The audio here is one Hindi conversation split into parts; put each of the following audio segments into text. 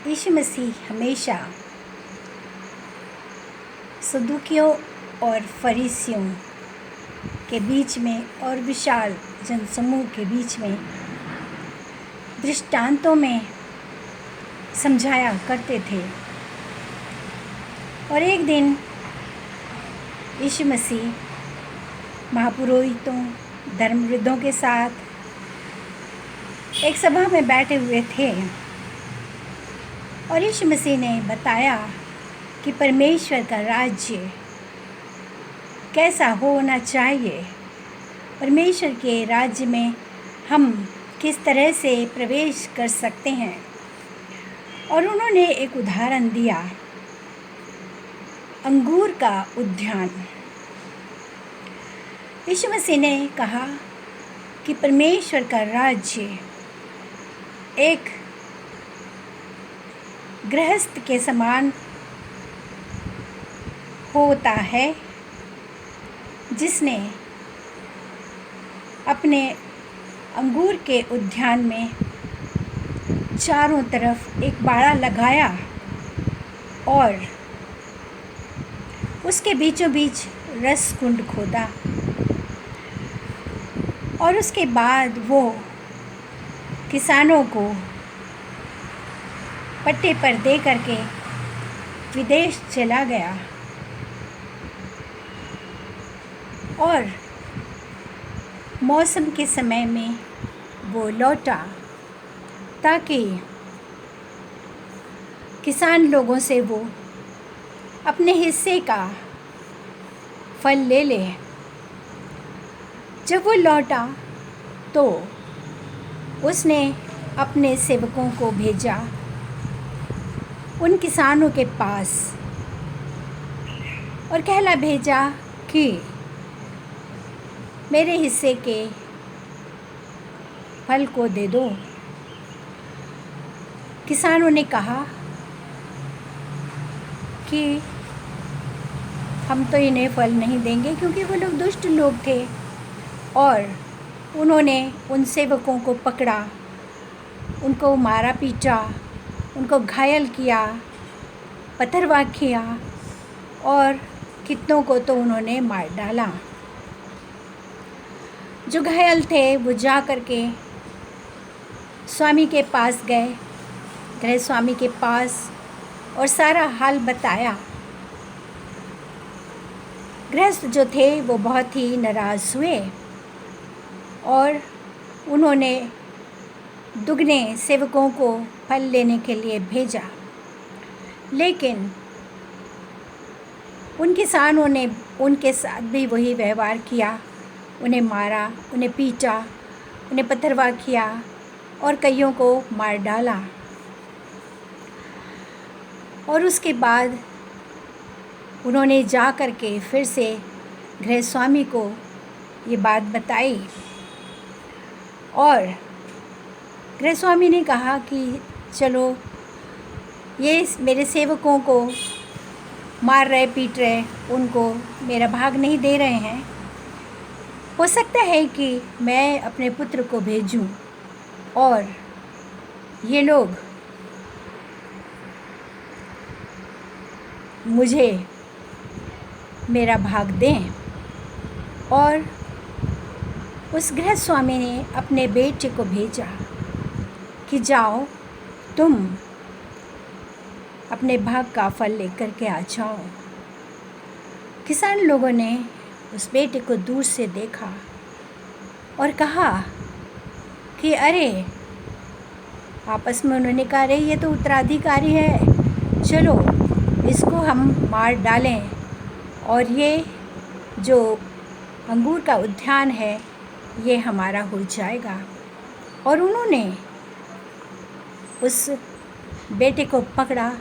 यीशु मसीह हमेशा सदूकियों और फरीसियों के बीच में और विशाल जनसमूह के बीच में दृष्टांतों में समझाया करते थे। और एक दिन यीशु मसीह महापुरोहितों, धर्मवृद्धों के साथ एक सभा में बैठे हुए थे और यीशु मसीह ने बताया कि परमेश्वर का राज्य कैसा होना चाहिए, परमेश्वर के राज्य में हम किस तरह से प्रवेश कर सकते हैं। और उन्होंने एक उदाहरण दिया, अंगूर का उद्यान। यीशु मसीह ने कहा कि परमेश्वर का राज्य एक गृहस्थ के समान होता है, जिसने अपने अंगूर के उद्यान में चारों तरफ एक बाड़ा लगाया और उसके बीचों बीच रस कुंड खोदा और उसके बाद वो किसानों को पट्टे पर दे करके विदेश चला गया और मौसम के समय में वो लौटा ताकि किसान लोगों से वो अपने हिस्से का फल ले ले। जब वो लौटा तो उसने अपने सेवकों को भेजा उन किसानों के पास और कहला भेजा कि मेरे हिस्से के फल को दे दो। किसानों ने कहा कि हम तो इन्हें फल नहीं देंगे, क्योंकि वो लोग दुष्ट लोग थे और उन्होंने उन सेवकों को पकड़ा, उनको मारा पीटा, उनको घायल किया, पथरवाह किया और कितनों को तो उन्होंने मार डाला। जो घायल थे वो जा कर के स्वामी के पास गए, गृह स्वामी के पास, और सारा हाल बताया। गृहस्थ जो थे वो बहुत ही नाराज़ हुए और उन्होंने दुगने सेवकों को फल लेने के लिए भेजा, लेकिन उन किसानों ने उनके साथ भी वही व्यवहार किया, उन्हें मारा, उन्हें पीटा, उन्हें पथरवाह किया और कईयों को मार डाला। और उसके बाद उन्होंने जा कर के फिर से गृह स्वामी को ये बात बताई और गृह स्वामी ने कहा कि चलो, ये मेरे सेवकों को मार रहे, पीट रहे, उनको मेरा भाग नहीं दे रहे हैं, हो सकता है कि मैं अपने पुत्र को भेजूं और ये लोग मुझे मेरा भाग दें। और उस गृह स्वामी ने अपने बेटे को भेजा कि जाओ, तुम अपने भाग का फल लेकर के आ जाओ। किसान लोगों ने उस बेटे को दूर से देखा और कहा कि अरे, आपस में उन्होंने कहा, अरे ये तो उत्तराधिकारी है, चलो इसको हम मार डालें और ये जो अंगूर का उद्यान है ये हमारा हो जाएगा। और उन्होंने उस बेटे को पकड़ा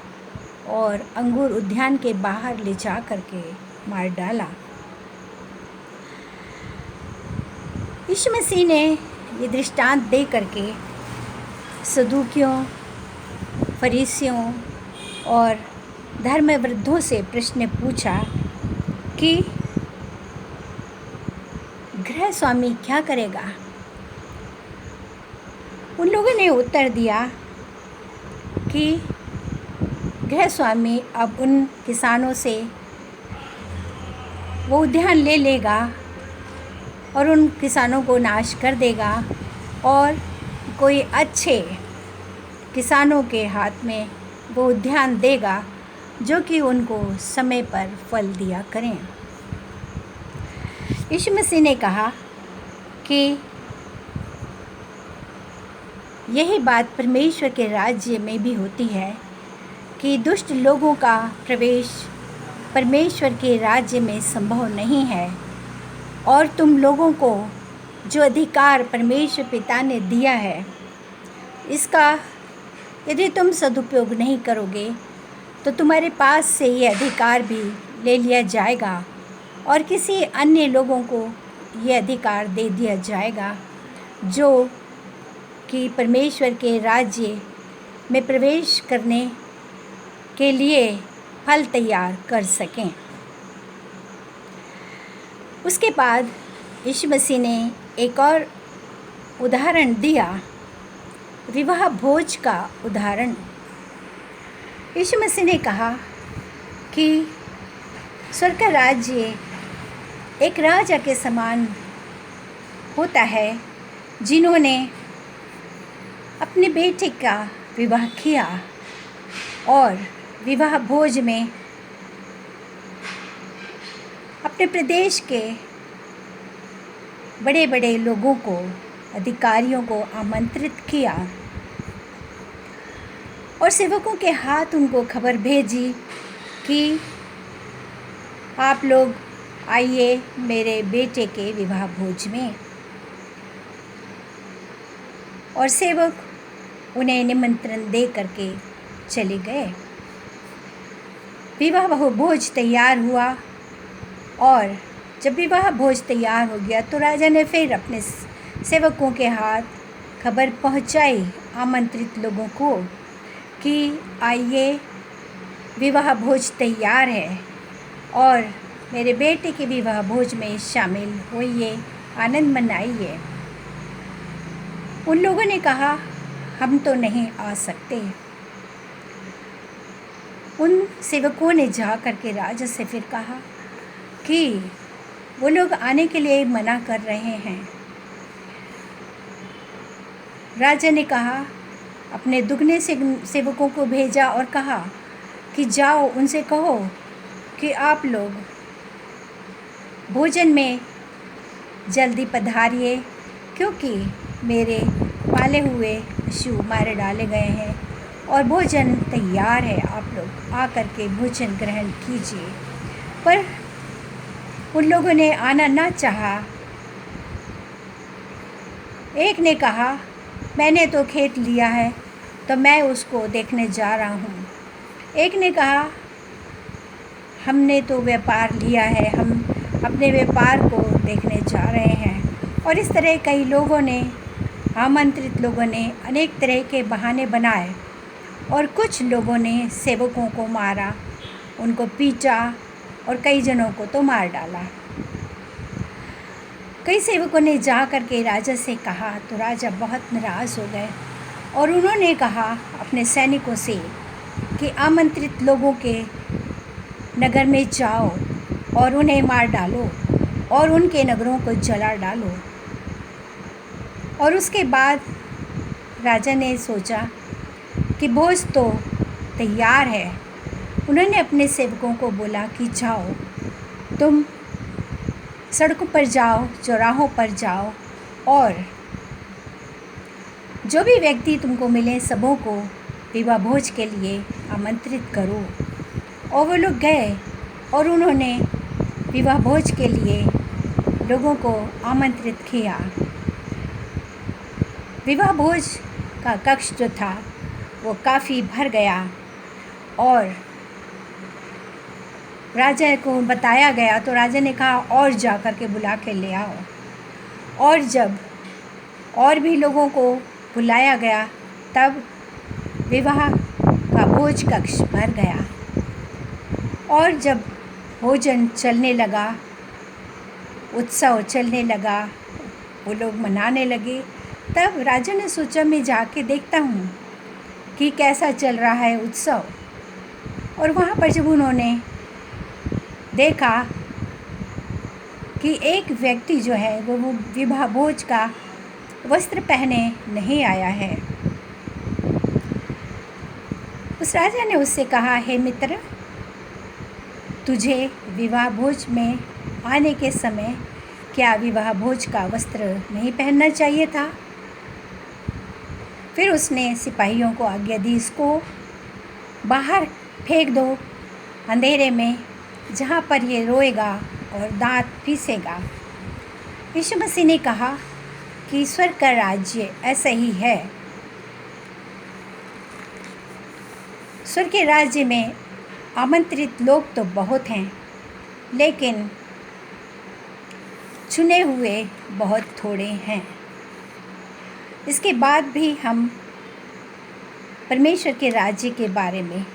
और अंगूर उद्यान के बाहर ले जा कर के मार डाला। यीशु मसीह ने ये दृष्टांत दे करके सदूकियों, फरीसियों और धर्मवृद्धों से प्रश्न पूछा कि गृह स्वामी क्या करेगा। उन लोगों ने उत्तर दिया कि गृहस्वामी अब उन किसानों से वो उद्यान ले लेगा और उन किसानों को नाश कर देगा और कोई अच्छे किसानों के हाथ में वो उद्यान देगा जो कि उनको समय पर फल दिया करें। यीशु मसीह ने कहा कि यही बात परमेश्वर के राज्य में भी होती है कि दुष्ट लोगों का प्रवेश परमेश्वर के राज्य में संभव नहीं है, और तुम लोगों को जो अधिकार परमेश्वर पिता ने दिया है, इसका यदि तुम सदुपयोग नहीं करोगे तो तुम्हारे पास से ये अधिकार भी ले लिया जाएगा और किसी अन्य लोगों को ये अधिकार दे दिया जाएगा जो कि परमेश्वर के राज्य में प्रवेश करने के लिए फल तैयार कर सकें। उसके बाद यीशु मसीह ने एक और उदाहरण दिया, विवाह भोज का उदाहरण। यीशु मसीह ने कहा कि स्वर्ग का राज्य एक राजा के समान होता है जिन्होंने अपने बेटे का विवाह किया और विवाह भोज में अपने प्रदेश के बड़े बड़े लोगों को, अधिकारियों को आमंत्रित किया और सेवकों के हाथ उनको खबर भेजी कि आप लोग आइए मेरे बेटे के विवाह भोज में। और सेवक उन्हें निमंत्रण दे करके चले गए। विवाह भोज तैयार हुआ और जब विवाह भोज तैयार हो गया तो राजा ने फिर अपने सेवकों के हाथ खबर पहुंचाई आमंत्रित लोगों को कि आइए विवाह भोज तैयार है और मेरे बेटे के विवाह भोज में शामिल होइए, आनंद मनाइए। उन लोगों ने कहा हम तो नहीं आ सकते। उन सेवकों ने जा कर के राजा से फिर कहा कि वो लोग आने के लिए मना कर रहे हैं। राजा ने कहा, अपने दुगने सेवकों को भेजा और कहा कि जाओ उनसे कहो कि आप लोग भोजन में जल्दी पधारिए, क्योंकि मेरे पाले हुए पशु मारे डाले गए हैं और भोजन तैयार है, आप लोग आकर के भोजन ग्रहण कीजिए। पर उन लोगों ने आना ना चाहा। एक ने कहा मैंने तो खेत लिया है तो मैं उसको देखने जा रहा हूँ। एक ने कहा हमने तो व्यापार लिया है, हम अपने व्यापार को देखने जा रहे हैं। और इस तरह कई लोगों ने, आमंत्रित लोगों ने अनेक तरह के बहाने बनाए और कुछ लोगों ने सेवकों को मारा, उनको पीटा और कई जनों को तो मार डाला। कई सेवकों ने जा कर के राजा से कहा तो राजा बहुत नाराज़ हो गए और उन्होंने कहा अपने सैनिकों से कि आमंत्रित लोगों के नगर में जाओ और उन्हें मार डालो और उनके नगरों को जला डालो। और उसके बाद राजा ने सोचा कि भोज तो तैयार है। उन्होंने अपने सेवकों को बोला कि जाओ, तुम सड़कों पर जाओ, चौराहों पर जाओ और जो भी व्यक्ति तुमको मिले सबों को विवाह भोज के लिए आमंत्रित करो। और वो लोग गए और उन्होंने विवाह भोज के लिए लोगों को आमंत्रित किया। विवाह भोज का कक्ष जो था वो काफ़ी भर गया और राजा को बताया गया तो राजा ने कहा और जा कर के बुला के ले आओ। और जब और भी लोगों को बुलाया गया तब विवाह का भोज कक्ष भर गया। और जब भोजन चलने लगा, उत्सव चलने लगा, वो लोग मनाने लगे, तब राजा ने सोचा मैं जाके देखता हूँ कि कैसा चल रहा है उत्सव। और वहाँ पर जब उन्होंने देखा कि एक व्यक्ति जो है वो विवाह भोज का वस्त्र पहने नहीं आया है, उस राजा ने उससे कहा, हे मित्र, तुझे विवाह भोज में आने के समय क्या विवाह भोज का वस्त्र नहीं पहनना चाहिए था? फिर उसने सिपाहियों को आज्ञा दी, इसको बाहर फेंक दो अंधेरे में, जहाँ पर ये रोएगा और दांत पीसेगा। यीशु मसीह ने कहा कि ईश्वर का राज्य ऐसा ही है। ईश्वर के राज्य में आमंत्रित लोग तो बहुत हैं, लेकिन चुने हुए बहुत थोड़े हैं। इसके बाद भी हम परमेश्वर के राज्य के बारे में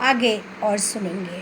आगे और सुनेंगे।